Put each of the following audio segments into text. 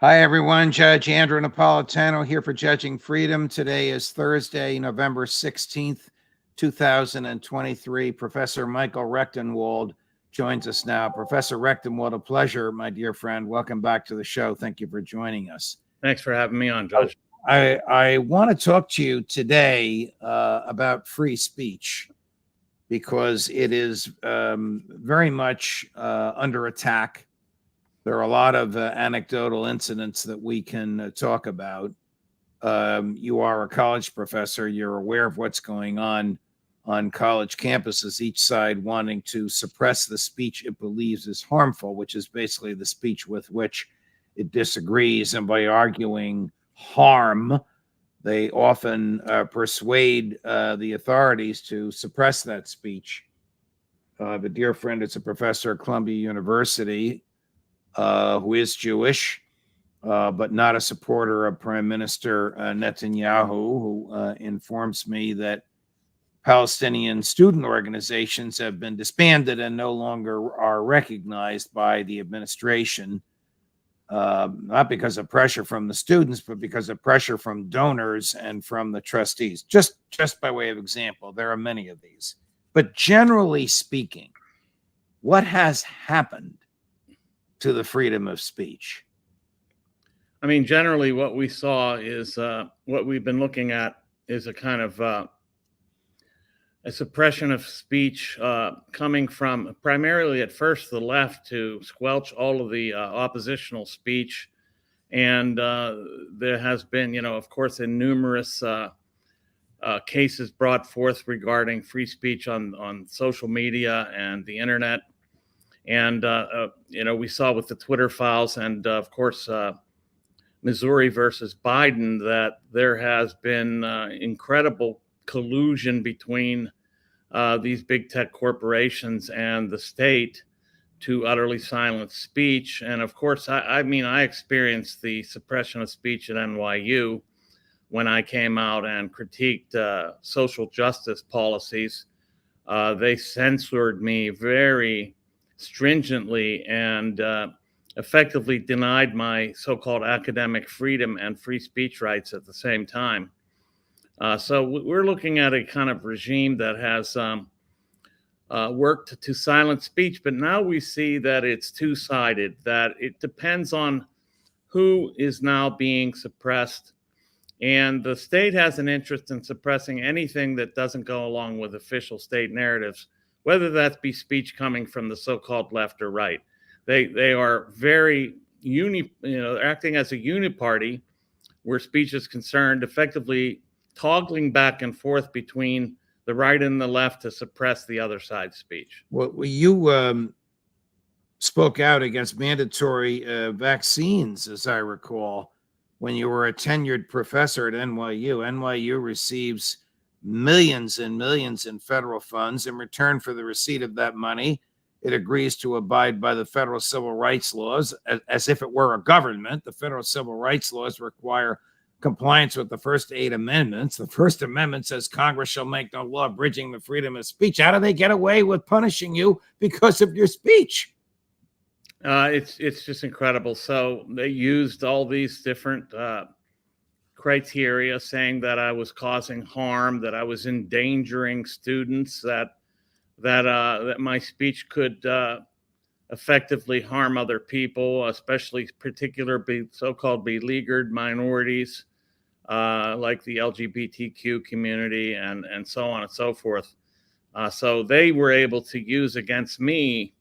Hi, everyone. Judge Andrew Napolitano here for Judging Freedom. Today is Thursday, November 16th, 2023. Professor Michael Rectenwald joins us now. Professor Rectenwald, a pleasure, my dear friend. Welcome back to the show. Thank you for joining us. Thanks for having me on, Judge. I want to talk to you today about free speech because it is very much under attack. There are a lot of anecdotal incidents that we can talk about. You are a college professor. You're aware of what's going on college campuses, each side wanting to suppress the speech it believes is harmful, which is basically the speech with which it disagrees. And by arguing harm, they often persuade the authorities to suppress that speech. The dear friend is a professor at Columbia University, who is Jewish, but not a supporter of Prime Minister Netanyahu, who informs me that Palestinian student organizations have been disbanded and no longer are recognized by the administration, not because of pressure from the students, but because of pressure from donors and from the trustees. Just by way of example, there are many of these. But generally speaking, what has happened to the freedom of speech? I mean, generally what we saw is what we've been looking at is a kind of a suppression of speech coming from primarily at first the left to squelch all of the oppositional speech. And there has been, of course, numerous cases brought forth regarding free speech on social media and the internet. And, we saw with the Twitter files and, of course, Missouri versus Biden, that there has been incredible collusion between these big tech corporations and the state to utterly silence speech. And, of course, I experienced the suppression of speech at NYU when I came out and critiqued social justice policies. They censored me very stringently and effectively denied my so-called academic freedom and free speech rights at the same time. So we're looking at a kind of regime that has worked to silence speech, but now we see that it's two-sided, that it depends on who is now being suppressed. And the state has an interest in suppressing anything that doesn't go along with official state narratives, whether that be speech coming from the so-called left or right. They are very acting as a uniparty where speech is concerned, effectively toggling back and forth between the right and the left to suppress the other side's speech. Well, you spoke out against mandatory vaccines, as I recall, when you were a tenured professor at NYU. NYU receives millions and millions in federal funds. In return for the receipt of that money, it agrees to abide by the federal civil rights laws as if it were a government. The federal civil rights laws require compliance with the first 8 amendments. The First Amendment says Congress shall make no law abridging the freedom of speech. How do they get away with punishing you because of your speech? It's just incredible. So they used all these different criteria, saying that I was causing harm, that I was endangering students, that my speech could effectively harm other people, especially particularly so-called beleaguered minorities, like the LGBTQ community and so on and so forth. So they were able to use against me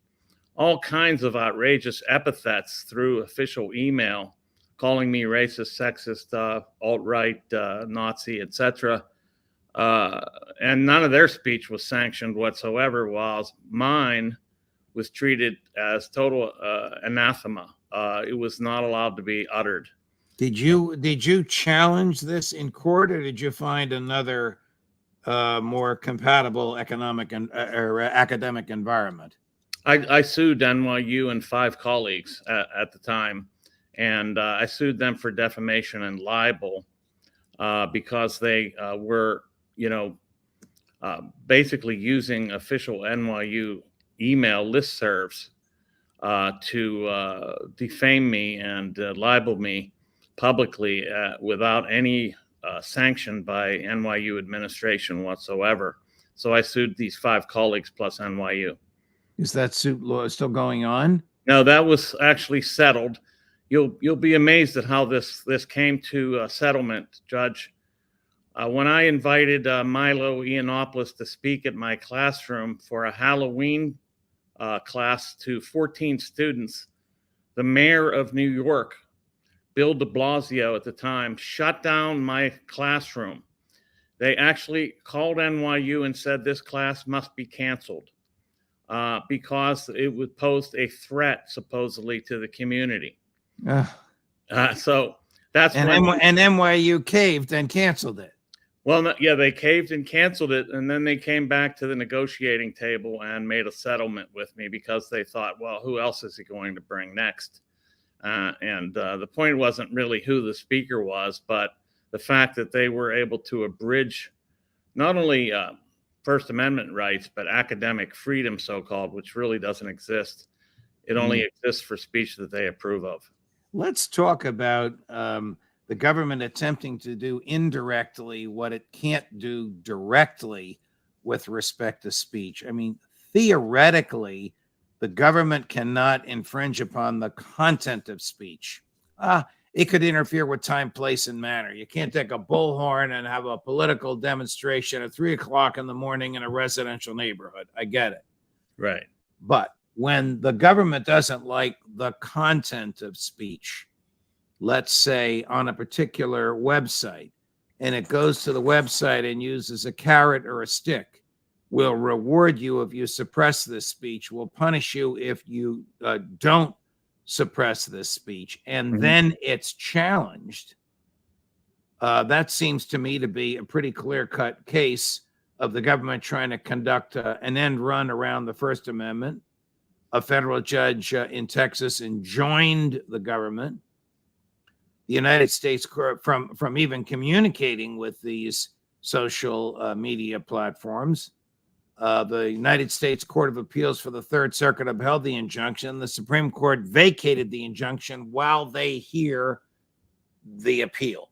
all kinds of outrageous epithets through official email, calling me racist, sexist, alt-right, Nazi, etc. And none of their speech was sanctioned whatsoever, while mine was treated as total anathema. It was not allowed to be uttered. Did you challenge this in court, or did you find another more compatible economic and or academic environment? I sued NYU and 5 colleagues at the time, and I sued them for defamation and libel because they were, basically using official NYU email listservs to defame me and libel me publicly without any sanction by NYU administration whatsoever. So I sued these 5 colleagues plus NYU. Is that suit law still going on? No, that was actually settled. You'll be amazed at how this came to settlement, Judge. When I invited Milo Yiannopoulos to speak at my classroom for a Halloween class to 14 students, the mayor of New York, Bill de Blasio at the time, shut down my classroom. They actually called NYU and said this class must be canceled because it would pose a threat, supposedly, to the community. So that's and NYU caved and canceled it. Well, no, yeah, they caved and canceled it, and then they came back to the negotiating table and made a settlement with me because they thought, well, who else is he going to bring next? The point wasn't really who the speaker was, but the fact that they were able to abridge not only First Amendment rights, but academic freedom, so-called, which really doesn't exist. It only exists for speech that they approve of. Let's talk about the government attempting to do indirectly what it can't do directly with respect to speech. I mean, theoretically, the government cannot infringe upon the content of speech. It could interfere with time, place, and manner. You can't take a bullhorn and have a political demonstration at 3 o'clock in the morning in a residential neighborhood. I get it. Right. But when the government doesn't like the content of speech, let's say on a particular website, and it goes to the website and uses a carrot or a stick, will reward you if you suppress this speech, will punish you if you don't suppress this speech, and then it's challenged. That seems to me to be a pretty clear-cut case of the government trying to conduct an end run around the First Amendment. A federal judge in Texas enjoined the government, the United States, from even communicating with these social media platforms. The United States Court of Appeals for the Third Circuit upheld the injunction. The Supreme Court vacated the injunction while they hear the appeal.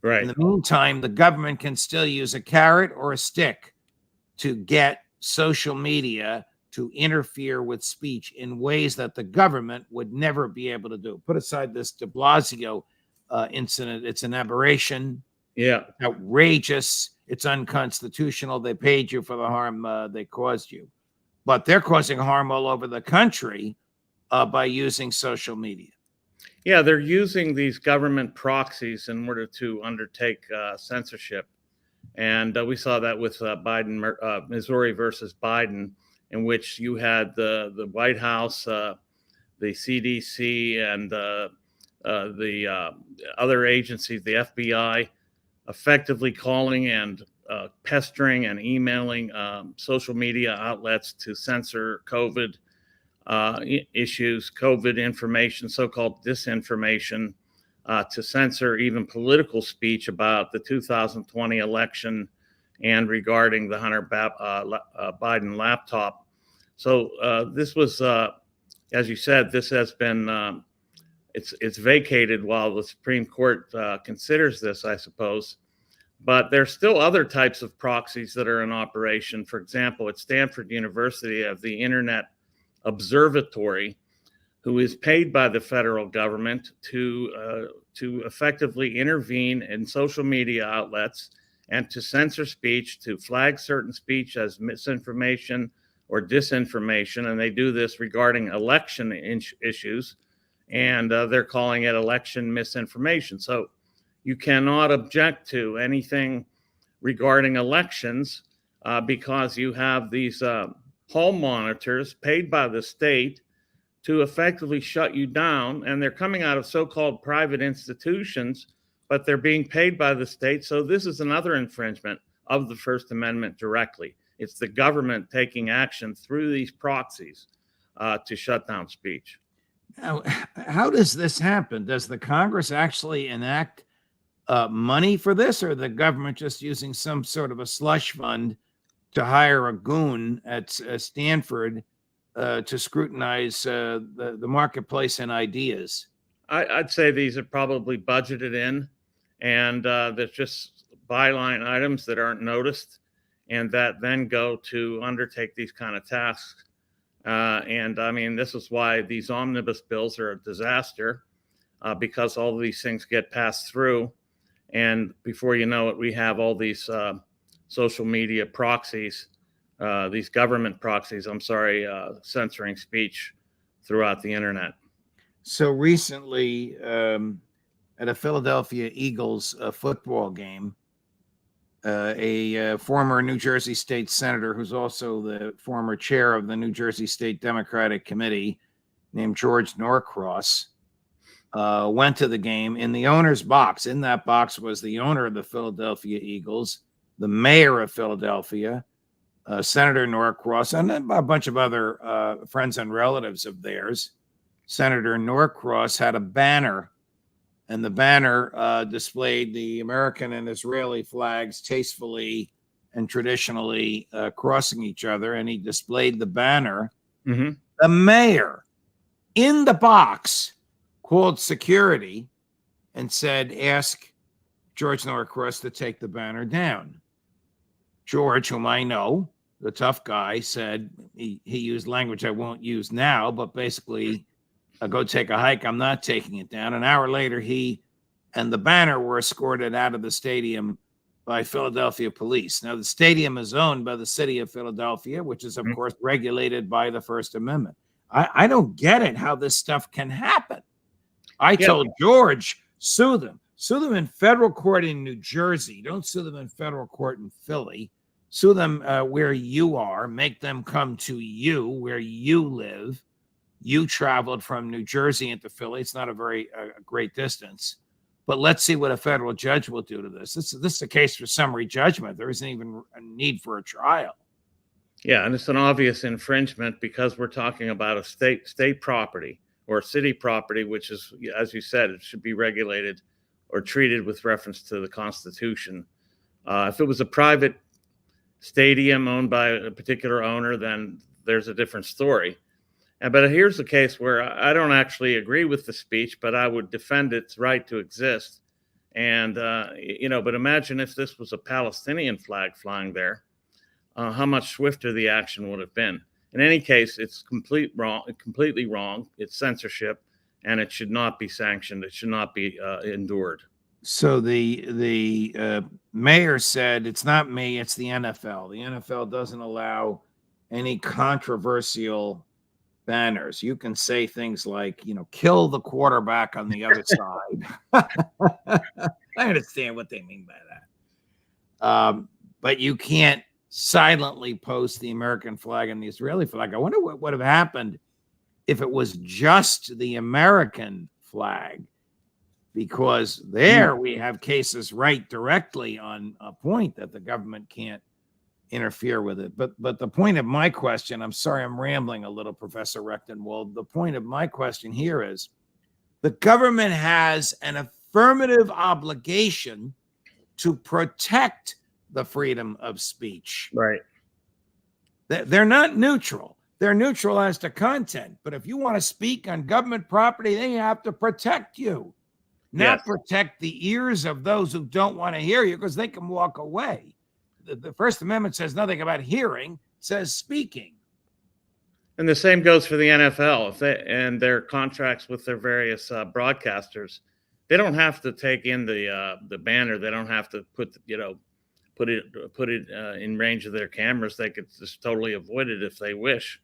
Right. In the meantime, the government can still use a carrot or a stick to get social media to interfere with speech in ways that the government would never be able to do. Put aside this de Blasio incident. It's an aberration. Yeah. Outrageous. It's unconstitutional. They paid you for the harm they caused you. But they're causing harm all over the country by using social media. Yeah, they're using these government proxies in order to undertake censorship. And we saw that with Missouri versus Biden, in which you had the White House, the CDC, and the other agencies, the FBI, effectively calling and pestering and emailing social media outlets to censor COVID issues, COVID information, so-called disinformation, to censor even political speech about the 2020 election and regarding the Hunter Biden laptop. So this was, as you said, this has been, it's vacated while the Supreme Court considers this, I suppose. But there's still other types of proxies that are in operation. For example, at Stanford University, of the Internet Observatory, who is paid by the federal government to effectively intervene in social media outlets and to censor speech, to flag certain speech as misinformation or disinformation. And they do this regarding election issues, and they're calling it election misinformation. So you cannot object to anything regarding elections because you have these hall monitors paid by the state to effectively shut you down. And they're coming out of so-called private institutions, but they're being paid by the state. So this is another infringement of the First Amendment directly. It's the government taking action through these proxies to shut down speech. Now, how does this happen? Does the Congress actually enact money for this, or the government just using some sort of a slush fund to hire a goon at Stanford to scrutinize the marketplace and ideas? I'd say these are probably budgeted in, and there's just byline items that aren't noticed, and that then go to undertake these kind of tasks. And I mean, this is why these omnibus bills are a disaster, because all of these things get passed through, and before you know it, we have all these social media proxies, these government proxies, I'm sorry, censoring speech throughout the internet. So recently, at a Philadelphia Eagles football game, a former New Jersey State Senator, who's also the former chair of the New Jersey State Democratic Committee, named George Norcross, went to the game. In the owner's box, in that box was the owner of the Philadelphia Eagles, the mayor of Philadelphia, Senator Norcross, and a bunch of other friends and relatives of theirs. Senator Norcross had a banner, and the banner displayed the American and Israeli flags tastefully and traditionally crossing each other, and he displayed the banner. Mm-hmm. The mayor, in the box, called security and said, ask George Norcross to take the banner down. George, whom I know, the tough guy, said, he used language I won't use now, but basically, go take a hike. I'm not taking it down. An hour later, he and the banner were escorted out of the stadium by Philadelphia police. Now, the stadium is owned by the city of Philadelphia, which is, of course, regulated by the First Amendment. I don't get it, how this stuff can happen. I told George, sue them. Sue them in federal court in New Jersey. Don't sue them in federal court in Philly. Sue them where you are. Make them come to you where you live. You traveled from New Jersey into Philly. It's not a very great distance. But let's see what a federal judge will do to this. This is a case for summary judgment. There isn't even a need for a trial. Yeah, and it's an obvious infringement because we're talking about a state property or city property, which is, as you said, it should be regulated or treated with reference to the Constitution. If it was a private stadium owned by a particular owner, then there's a different story. But here's the case where I don't actually agree with the speech, but I would defend its right to exist. And, but imagine if this was a Palestinian flag flying there, how much swifter the action would have been. In any case, it's completely wrong. It's censorship, and it should not be sanctioned. It should not be endured. So the mayor said, it's not me, it's the NFL. The NFL doesn't allow any controversial banners. You can say things like, kill the quarterback on the other side. I understand what they mean by that. But you can't silently post the American flag and the Israeli flag. I wonder what would have happened if it was just the American flag, because there we have cases right directly on a point that the government can't interfere with it. But the point of my question, I'm sorry, I'm rambling a little, Professor Rectenwald. The point of my question here is the government has an affirmative obligation to protect the freedom of speech. Right. They're not neutral. They're neutral as to content. But if you want to speak on government property, they have to protect you, not protect the ears of those who don't want to hear you, because they can walk away. The First Amendment says nothing about hearing, it says speaking. And the same goes for the NFL and their contracts with their various broadcasters. They don't have to take in the banner. They don't have to put it in range of their cameras. They could just totally avoid it if they wish.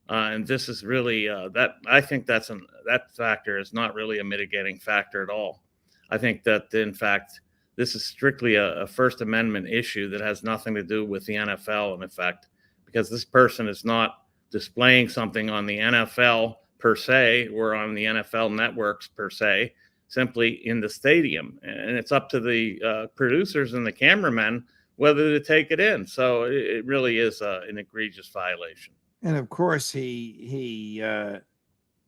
And this is really that. I think that factor is not really a mitigating factor at all. I think that in fact this is strictly a First Amendment issue that has nothing to do with the NFL in effect, because this person is not displaying something on the NFL per se or on the NFL networks per se, simply in the stadium. And it's up to the producers and the cameramen whether to take it in. So it really is an egregious violation. And of course, he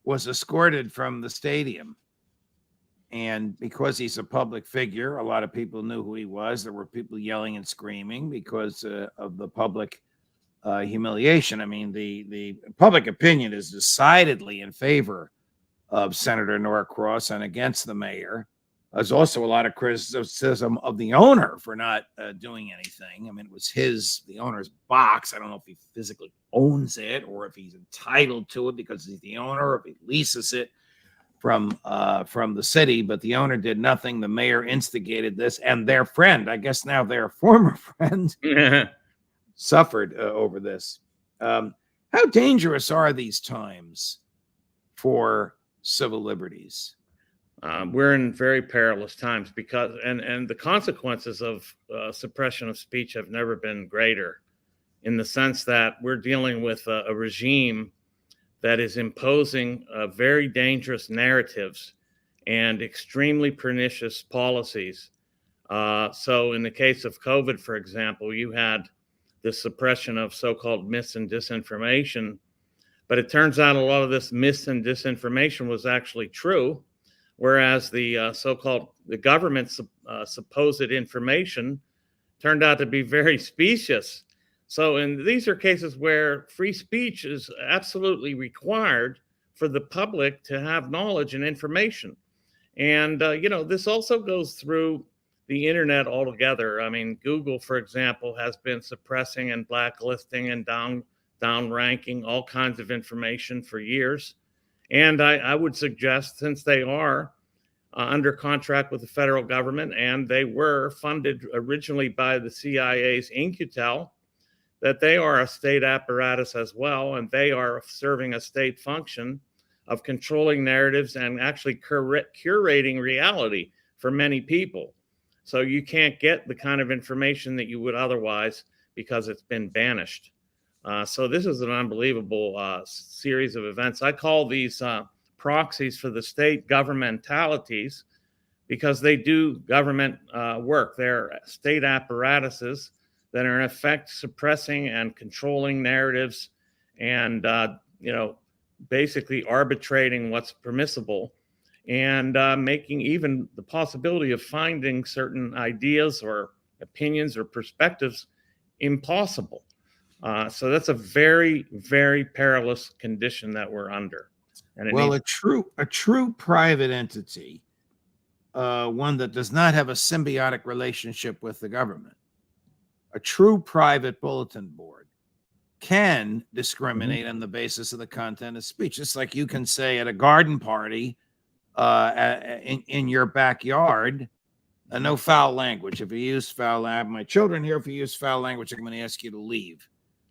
was escorted from the stadium. And because he's a public figure, a lot of people knew who he was. There were people yelling and screaming because of the public humiliation. I mean, the public opinion is decidedly in favor of Senator Norcross and against the mayor. There's also a lot of criticism of the owner for not doing anything. I mean, it was the owner's box. I don't know if he physically owns it or if he's entitled to it because he's the owner, or if he leases it from the city. But the owner did nothing. The mayor instigated this, and their friend, I guess now their former friend, suffered over this. How dangerous are these times for civil liberties? We're in very perilous times because, and the consequences of suppression of speech have never been greater, in the sense that we're dealing with a regime that is imposing very dangerous narratives and extremely pernicious policies. So in the case of COVID, for example, you had the suppression of so-called myths and disinformation, but it turns out a lot of this myths and disinformation was actually true. Whereas the so-called the government's supposed information turned out to be very specious. So, and these are cases where free speech is absolutely required for the public to have knowledge and information. And, this also goes through the internet altogether. I mean, Google, for example, has been suppressing and blacklisting and downranking all kinds of information for years. And I would suggest, since they are under contract with the federal government and they were funded originally by the CIA's In-Q-Tel, that they are a state apparatus as well, and they are serving a state function of controlling narratives and actually curating reality for many people. So you can't get the kind of information that you would otherwise because it's been banished. So this is an unbelievable series of events. I call these proxies for the state governmentalities because they do government work. They're state apparatuses that are in effect suppressing and controlling narratives and, basically arbitrating what's permissible and making even the possibility of finding certain ideas or opinions or perspectives impossible. So that's a very, very perilous condition that we're under. And a true private entity, one that does not have a symbiotic relationship with the government, a true private bulletin board can discriminate on the basis of the content of speech. Just like you can say at a garden party in your backyard, no foul language. If you use foul, I have my children here. If you use foul language, I'm going to ask you to leave.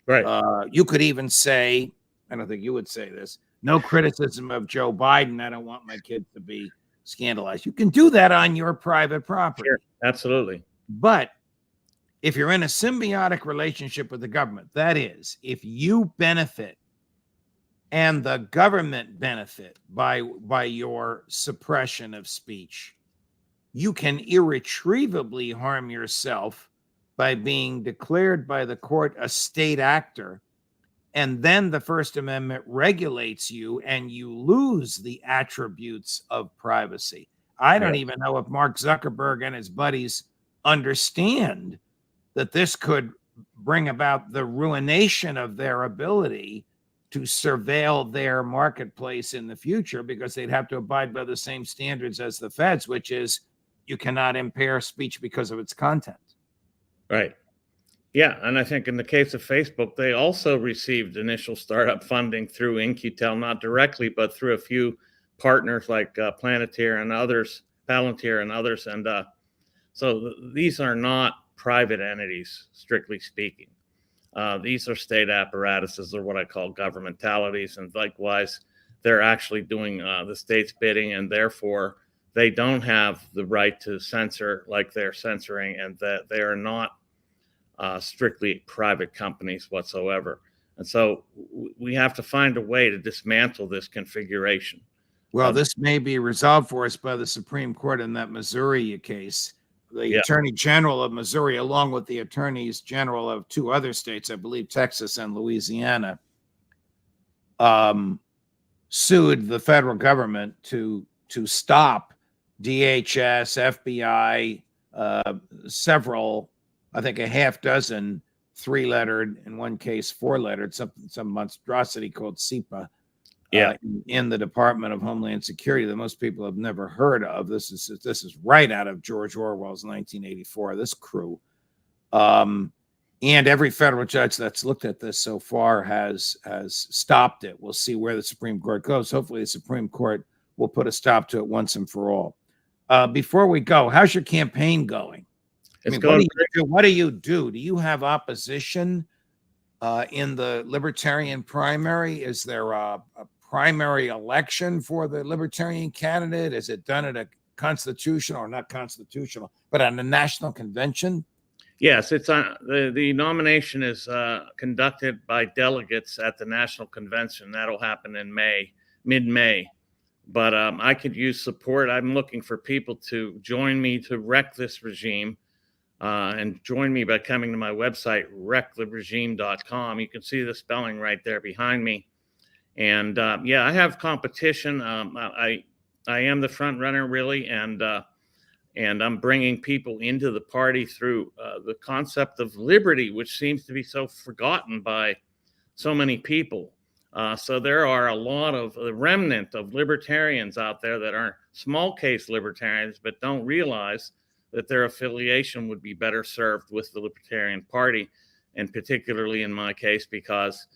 Right. You could even say, I don't think you would say this, no criticism of Joe Biden. I don't want my kids to be scandalized. You can do that on your private property. Sure, absolutely. But if you're in a symbiotic relationship with the government, that is, if you benefit and the government benefit by your suppression of speech, you can irretrievably harm yourself by being declared by the court a state actor. And then the First Amendment regulates you and you lose the attributes of privacy. I don't even know if Mark Zuckerberg and his buddies understand that this could bring about the ruination of their ability to surveil their marketplace in the future, because they'd have to abide by the same standards as the feds, which is you cannot impair speech because of its content. Right. Yeah. And I think in the case of Facebook, they also received initial startup funding through In-Q-Tel, not directly, but through a few partners like Palantir and others. And so these are not private entities, strictly speaking. These are state apparatuses, or what I call governmentalities. And likewise, they're actually doing the state's bidding, and therefore they don't have the right to censor like they're censoring, and that they are not strictly private companies whatsoever. And so we have to find a way to dismantle this configuration. Well, this may be resolved for us by the Supreme Court in that Missouri case. The Attorney General of Missouri, along with the Attorneys General of two other states, I believe Texas and Louisiana, sued the federal government to stop DHS, FBI, several, I think a half dozen 3-lettered, in one case 4-lettered, some monstrosity called SEPA. Yeah. In the Department of Homeland Security that most people have never heard of. This is right out of George Orwell's 1984. This crew, and every federal judge that's looked at this so far has stopped it. We'll see where the Supreme Court goes. Hopefully, the Supreme Court will put a stop to it once and for all. Before we go, how's your campaign going? What do you do? Do you have opposition in the Libertarian primary? Is there a primary election for the Libertarian candidate? Is it done at a constitutional, or not constitutional, but at a national convention? Yes, it's the nomination is conducted by delegates at the national convention. That'll happen in mid-May. But I could use support. I'm looking for people to join me to wreck this regime, and join me by coming to my website, wrecktheregime.com. You can see the spelling right there behind me. And yeah, I have competition. I am the front runner, really, and I'm bringing people into the party through the concept of liberty, which seems to be so forgotten by so many people. So there are a lot of the remnant of libertarians out there that are small case libertarians, but don't realize that their affiliation would be better served with the Libertarian Party, and particularly in my case, because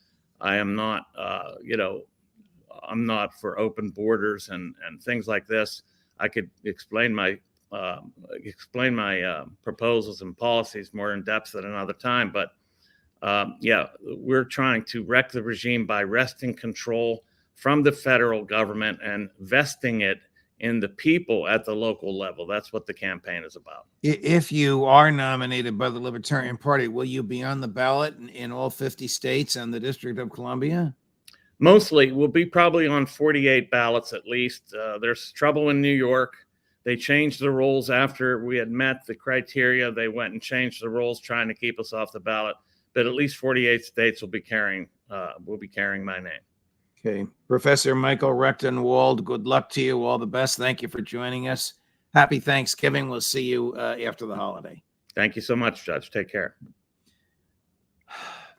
I am not, I'm not for open borders and things like this. I could explain my proposals and policies more in depth at another time. But yeah, we're trying to wreck the regime by wresting control from the federal government and vesting it in the people at the local level. That's what the campaign is about. If you are nominated by the Libertarian Party, will you be on the ballot in all 50 states and the District of Columbia? Mostly. We'll be probably on 48 ballots at least. There's trouble in New York. They changed the rules after we had met the criteria. They went and changed the rules, trying to keep us off the ballot. But at least 48 states will be carrying my name. Okay. Professor Michael Rectenwald, good luck to you. All the best. Thank you for joining us. Happy Thanksgiving. We'll see you after the holiday. Thank you so much, Judge. Take care.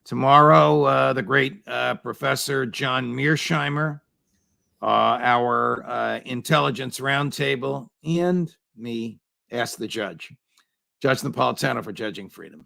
Tomorrow, the great Professor John Mearsheimer, our Intelligence Roundtable, and me, Ask the Judge. Judge Napolitano for Judging Freedom.